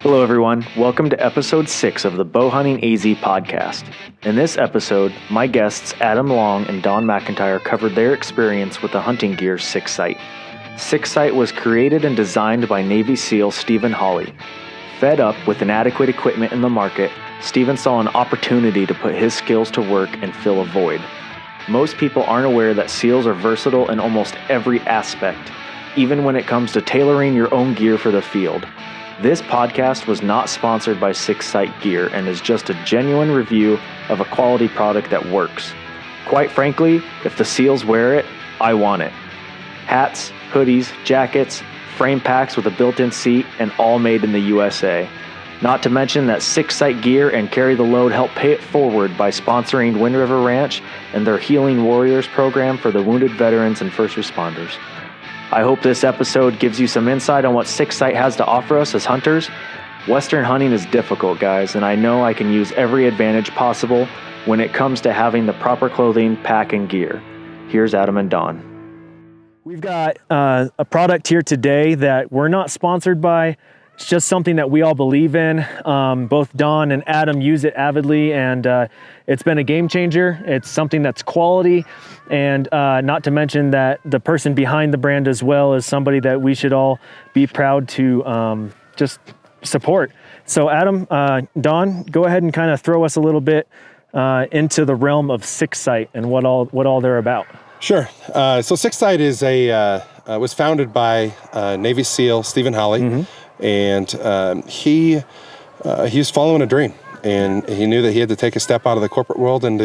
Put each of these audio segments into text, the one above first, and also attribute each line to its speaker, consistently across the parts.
Speaker 1: Hello everyone, welcome to episode 6 of the Bowhunting AZ podcast. In this episode, my guests Adam Long and Don McIntyre covered their experience with the hunting gear SIXSITE. SIXSITE was created and designed by Navy SEAL Stephen Holley. Fed up with inadequate equipment in the market, Stephen saw an opportunity to put his skills to work and fill a void. Most people aren't aware that SEALs are versatile in almost every aspect, even when it comes to tailoring your own gear for the field. This podcast was not sponsored by SIXSITE Gear and is just a genuine review of a quality product that works. Quite frankly, if the SEALs wear it, I want it. Hats, hoodies, jackets, frame packs with a built-in seat, and all made in the USA. Not to mention that SIXSITE Gear and Carry the Load help pay it forward by sponsoring Wind River Ranch and their Healing Warriors program for the wounded veterans and first responders. I hope this episode gives you some insight on what SIXSITE has to offer us as hunters. Western hunting is difficult, guys, and I know I can use every advantage possible when it comes to having the proper clothing, pack, and gear. Here's Adam and Don. We've got a product here today that we're not sponsored by. It's just something that we all believe in. Both Don and Adam use it avidly, and it's been a game changer. It's something that's quality, and not to mention that the person behind the brand as well is somebody that we should all be proud to just support. So Adam, Don, go ahead and kind of throw us a little bit into the realm of SIXSITE and what all they're about.
Speaker 2: Sure. So SIXSITE is was founded by Navy SEAL Stephen Holley. Mm-hmm. And he was following a dream, and he knew that he had to take a step out of the corporate world and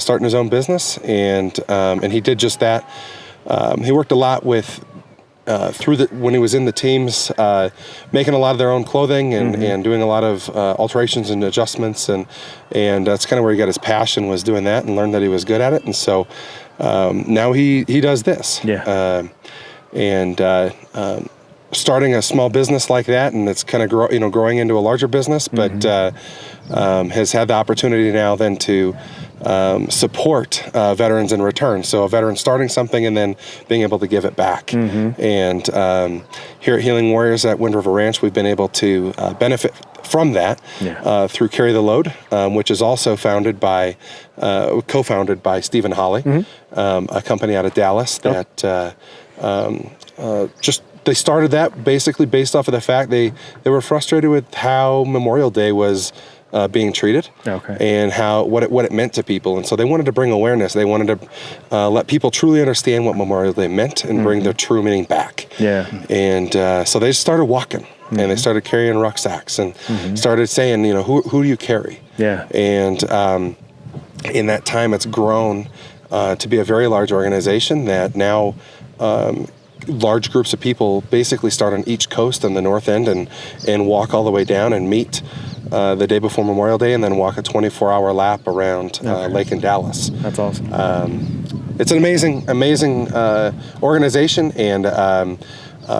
Speaker 2: starting his own business, and he did just that. He worked a lot with when he was in the teams, making a lot of their own clothing and doing a lot of alterations and adjustments, and that's kind of where he got his passion, was doing that, and learned that he was good at it, and so now he does this. Yeah. Starting a small business like that, and it's kind of growing into a larger business, but has had the opportunity now then to support veterans in return. So a veteran starting something and then being able to give it back. Mm-hmm. And here at Healing Warriors at Wind River Ranch, we've been able to benefit from that through Carry the Load, which is also co-founded by Stephen Holley, a company out of Dallas that they started that basically based off of the fact they were frustrated with how Memorial Day was being treated, and what it meant to people, and so they wanted to bring awareness. They wanted to let people truly understand what Memorial Day meant and bring their true meaning back. Yeah, and so they started walking, and they started carrying rucksacks, and started saying, who do you carry? Yeah, and in that time, it's grown to be a very large organization that now. Large groups of people basically start on each coast on the north end and walk all the way down and meet the day before Memorial Day, and then walk a 24-hour lap around Lake in Dallas. That's awesome. It's an amazing organization, and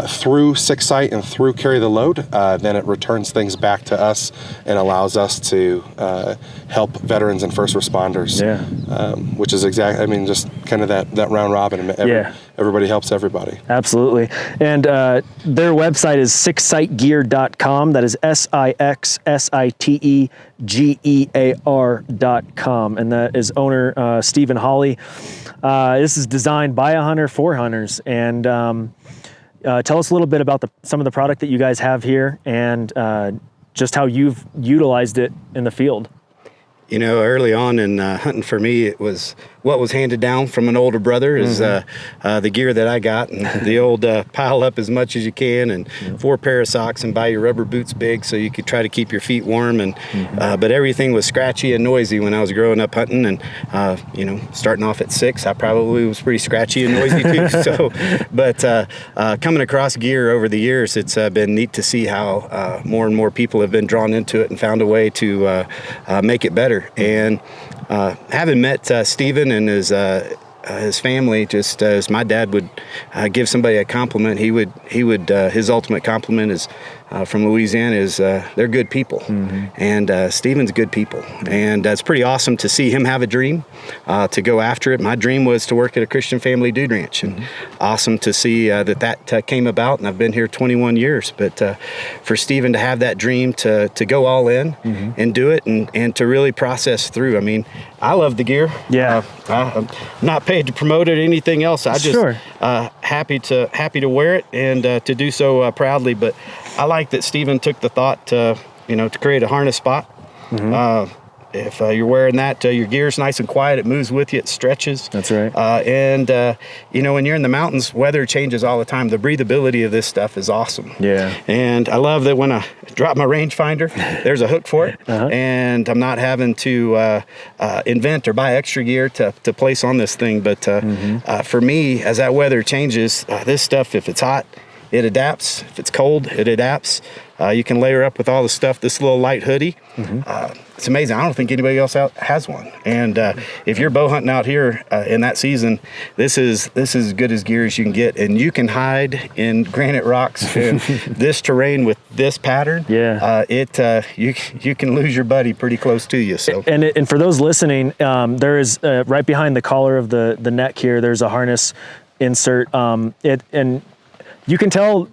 Speaker 2: through SIXSITE and through Carry the Load, then it returns things back to us and allows us to help veterans and first responders. Yeah. Which is just kind of that round robin. Everybody helps everybody. Absolutely. And their website is SIXSITEGear.com. That is SIXSITEGEAR.com. And that is owner Stephen Holley. This is designed by a hunter for hunters. And tell us a little bit about some of the product that you guys have here, and just how you've utilized it in the field.
Speaker 3: Early on in hunting, for me, it was what was handed down from an older brother is the gear that I got, and the old pile up as much as you can, and 4 pair of socks, and buy your rubber boots big so you could try to keep your feet warm. And but everything was scratchy and noisy when I was growing up hunting, and starting off at 6, I probably was pretty scratchy and noisy too. So, but coming across gear over the years, it's been neat to see how more and more people have been drawn into it and found a way to make it better. And having met Stephen and his his family, just as my dad would give somebody a compliment, he would his ultimate compliment is from Louisiana is they're good people, and Stephen's good people, and it's pretty awesome to see him have a dream to go after it. My dream was to work at a Christian family dude ranch, and awesome to see that came about, and I've been here 21 years. But for Stephen to have that dream to go all in and do it, and to really process through. I mean, I love the gear.
Speaker 1: Yeah,
Speaker 3: I'm not paid to promote it or anything else. I just happy to wear it and to do so proudly. But I like that Stephen took the thought to create a harness spot. If you're wearing that, your gear's nice and quiet. It moves with you. It stretches.
Speaker 1: That's right.
Speaker 3: And when you're in the mountains, weather changes all the time. The breathability of this stuff is awesome.
Speaker 1: Yeah.
Speaker 3: And I love that when I drop my rangefinder, there's a hook for it, and I'm not having to invent or buy extra gear to place on this thing. But for me, as that weather changes, this stuff, if it's hot, it adapts. If it's cold, it adapts. You can layer up with all the stuff. This little light hoodie, it's amazing. I don't think anybody else out has one. And if you're bow hunting out here in that season, this is as good as gear as you can get. And you can hide in granite rocks in this terrain with this pattern.
Speaker 1: Yeah.
Speaker 3: You can lose your buddy pretty close to you. So
Speaker 1: and for those listening, there is right behind the collar of the neck here, there's a harness insert. And you can tell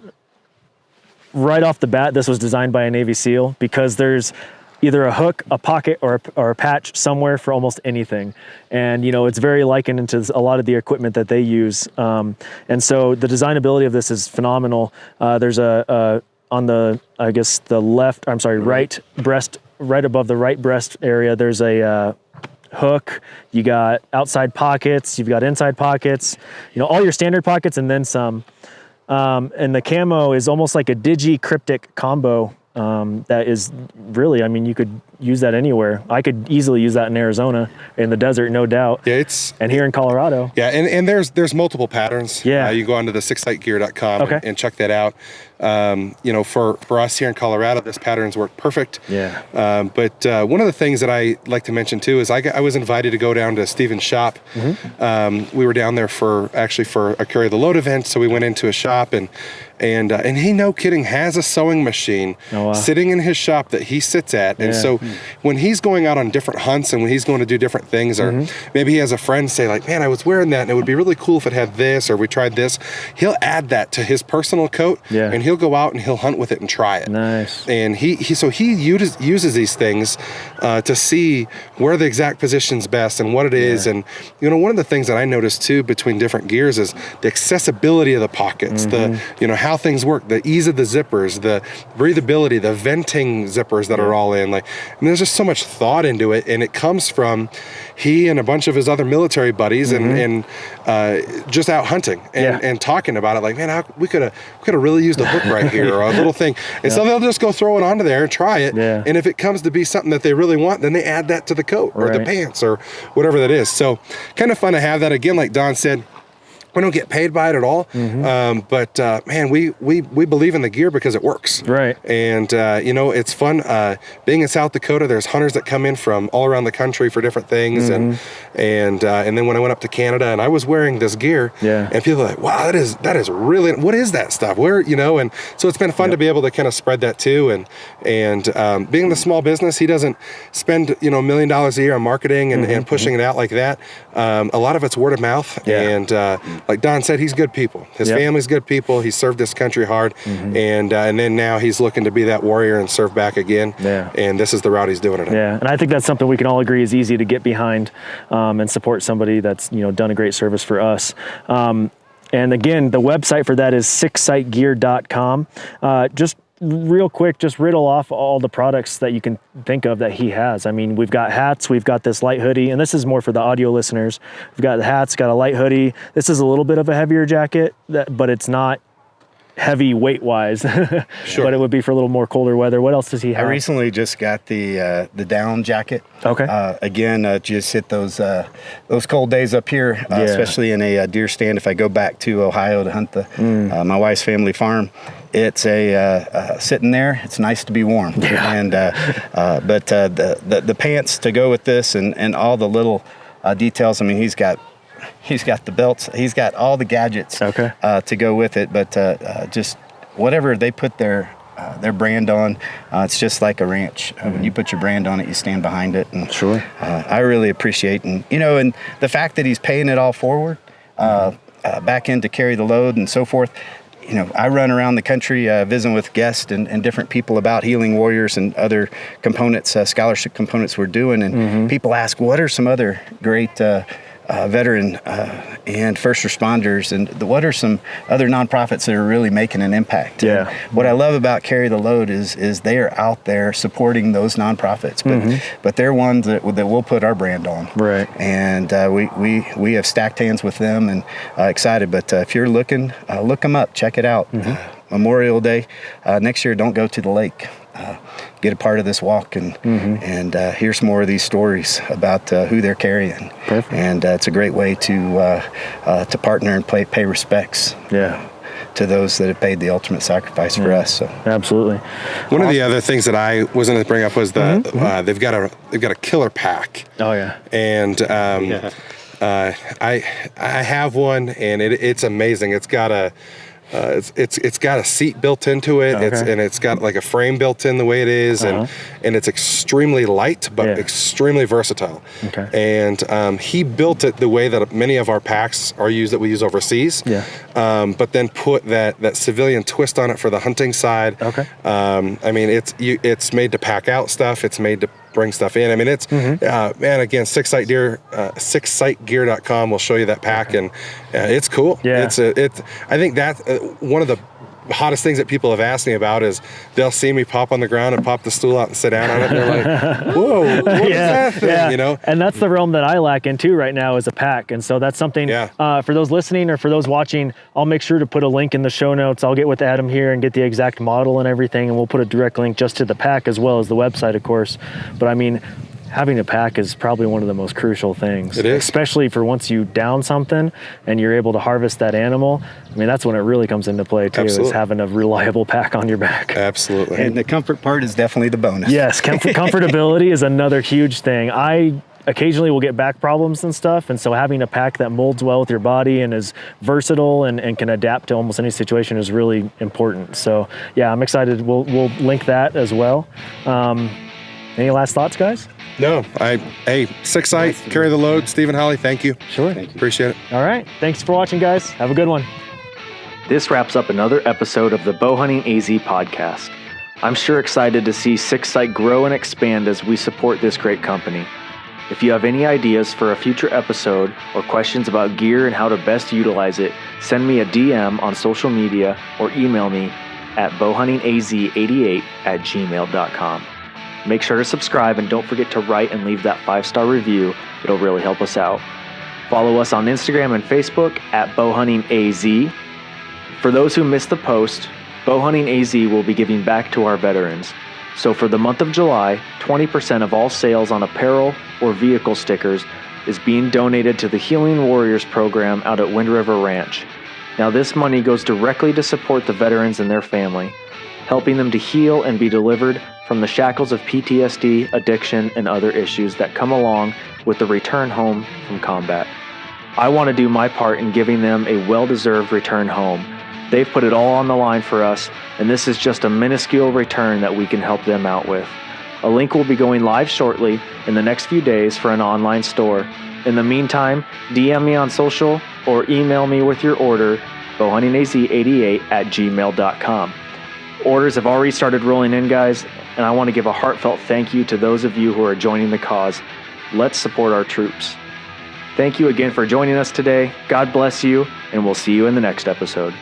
Speaker 1: right off the bat this was designed by a Navy SEAL, because there's either a hook, a pocket, or a patch somewhere for almost anything. And it's very likened into a lot of the equipment that they use. And so the designability of this is phenomenal. There's on the right breast, right above the right breast area, there's a hook. You got outside pockets, you've got inside pockets, all your standard pockets and then some. And the camo is almost like a digi-cryptic combo that is really, you could use that anywhere. I could easily use that in Arizona, in the desert, no doubt.
Speaker 2: Yeah,
Speaker 1: and here in Colorado.
Speaker 2: Yeah, and there's multiple patterns.
Speaker 1: Yeah.
Speaker 2: You go onto the SIXSITEGear.com and check that out. For us here in Colorado, this pattern's worked perfect.
Speaker 1: Yeah.
Speaker 2: But one of the things that I like to mention too is I was invited to go down to Stephen's shop. We were down there for a Carry the Load event, so we went into a shop and he, no kidding, has a sewing machine sitting in his shop that he sits at. And so when he's going out on different hunts and when he's going to do different things, or maybe he has a friend say like, man, I was wearing that and it would be really cool if it had this, or we tried this, he'll add that to his personal coat and he'll go out and he'll hunt with it and try it.
Speaker 1: Nice.
Speaker 2: And he uses these things to see where the exact position's best and what it is. And one of the things that I noticed too between different gears is the accessibility of the pockets, the how things work, the ease of the zippers, the breathability, the venting zippers that are all in. Like, there's just so much thought into it, and it comes from he and a bunch of his other military buddies and just out hunting and talking about it. Like, man, we could have really used a hook right here or a little thing. And so they'll just go throw it onto there and try it. Yeah. And if it comes to be something that they really want, then they add that to the coat or the pants or whatever that is. So kind of fun to have that. Again, like Don said, we don't get paid by it at all, but man, we believe in the gear because it works.
Speaker 1: Right.
Speaker 2: And it's fun. Being in South Dakota, there's hunters that come in from all around the country for different things, and then when I went up to Canada and I was wearing this gear, and people are like, wow, that is really, what is that stuff? Where and so it's been fun to be able to kind of spread that too. And being the small business, he doesn't spend $1 million a year on marketing and pushing it out like that. A lot of it's word of mouth and. Like Don said, he's good people. His family's good people. He served this country hard, and then now he's looking to be that warrior and serve back again. Yeah. And this is the route he's doing it in.
Speaker 1: Yeah, and I think that's something we can all agree is easy to get behind and support somebody that's done a great service for us. And again, the website for that is SIXSITEGear.com. Just real quick, just riddle off all the products that you can think of that he has. We've got hats, we've got this light hoodie, and this is more for the audio listeners. We've got the hats, got a light hoodie. This is a little bit of a heavier jacket, but it's not heavy weight wise. Sure. But it would be for a little more colder weather. What else does he have?
Speaker 3: I recently just got the down jacket.
Speaker 1: Okay.
Speaker 3: Again, just hit those cold days up here, especially in a deer stand. If I go back to Ohio to hunt my wife's family farm, it's sitting there. It's nice to be warm. Yeah. And but the pants to go with this and all the little details. He's got He's got the belts. He's got all the gadgets to go with it. But just whatever they put their brand on, it's just like a ranch. When you put your brand on it, you stand behind it. And I really appreciate, and and the fact that he's paying it all forward back in to carry the load and so forth. I run around the country visiting with guests and different people about Healing Warriors and other components, scholarship components we're doing. And people ask, what are some other great veteran and first responders, and what are some other nonprofits that are really making an impact?
Speaker 1: Yeah.
Speaker 3: And what I love about Carry the Load is they are out there supporting those nonprofits, but they're ones that we'll put our brand on.
Speaker 1: Right.
Speaker 3: And we have stacked hands with them and excited. But if you're looking, look them up, check it out. Memorial Day next year. Don't go to the lake. Get a part of this walk and hear some more of these stories about who they're carrying.
Speaker 1: Perfect.
Speaker 3: And it's a great way to partner and pay respects. To those that have paid the ultimate sacrifice for us. So
Speaker 1: absolutely.
Speaker 2: One of the other things that I was going to bring up was the they've got a killer pack.
Speaker 1: Oh yeah.
Speaker 2: And I have one, and it's amazing. It's got a it's got a seat built into it. It's got like a frame built in the way it is, and it's extremely light but extremely versatile. And he built it the way that many of our packs are used that we use overseas. But then put that civilian twist on it for the hunting side. I mean, it's made to pack out stuff. It's made to bring stuff in. I mean, it's man, again, SIXSITEGear.com will show you that pack, and it's cool. I think that one of the hottest things that people have asked me about is they'll see me pop on the ground and pop the stool out and sit down on it, and they're like, whoa, what is that thing?
Speaker 1: And that's the realm that I lack in too right now, is a pack. And so that's something for those listening or for those watching, I'll make sure to put a link in the show notes. I'll get with Adam here and get the exact model and everything, and we'll put a direct link just to the pack as well as the website, of course. But I mean, having a pack is probably one of the most crucial things.
Speaker 2: It is.
Speaker 1: Especially for once you down something and you're able to harvest that animal. I mean, that's when it really comes into play too, is having a reliable pack on your back.
Speaker 2: Absolutely.
Speaker 3: And the comfort part is definitely the bonus.
Speaker 1: Yes, comfortability is another huge thing. I occasionally will get back problems and stuff, and so having a pack that molds well with your body and is versatile and can adapt to almost any situation is really important. So yeah, I'm excited. We'll link that as well. Any last thoughts, guys?
Speaker 2: No, SIXSITE, Carry the Load, Stephen Holley, thank you.
Speaker 1: Sure.
Speaker 3: Thank you.
Speaker 2: Appreciate it.
Speaker 1: All right. Thanks for watching, guys. Have a good one. This wraps up another episode of the Bowhunting AZ podcast. I'm sure excited to see SIXSITE grow and expand as we support this great company. If you have any ideas for a future episode or questions about gear and how to best utilize it, send me a DM on social media or email me at bowhuntingaz88@gmail.com. Make sure to subscribe and don't forget to write and leave that 5-star review. It'll really help us out. Follow us on Instagram and Facebook at bowhuntingaz. For those who missed the post, Bowhunting AZ will be giving back to our veterans. So for the month of July, 20% of all sales on apparel or vehicle stickers is being donated to the Healing Warriors program out at Wind River Ranch. Now this money goes directly to support the veterans and their family, helping them to heal and be delivered from the shackles of PTSD, addiction, and other issues that come along with the return home from combat. I want to do my part in giving them a well-deserved return home. They've put it all on the line for us, and this is just a minuscule return that we can help them out with. A link will be going live shortly in the next few days for an online store. In the meantime, DM me on social or email me with your order, bowhuntingaz88@gmail.com. Orders have already started rolling in, guys, and I want to give a heartfelt thank you to those of you who are joining the cause. Let's support our troops. Thank you again for joining us today. God bless you, and we'll see you in the next episode.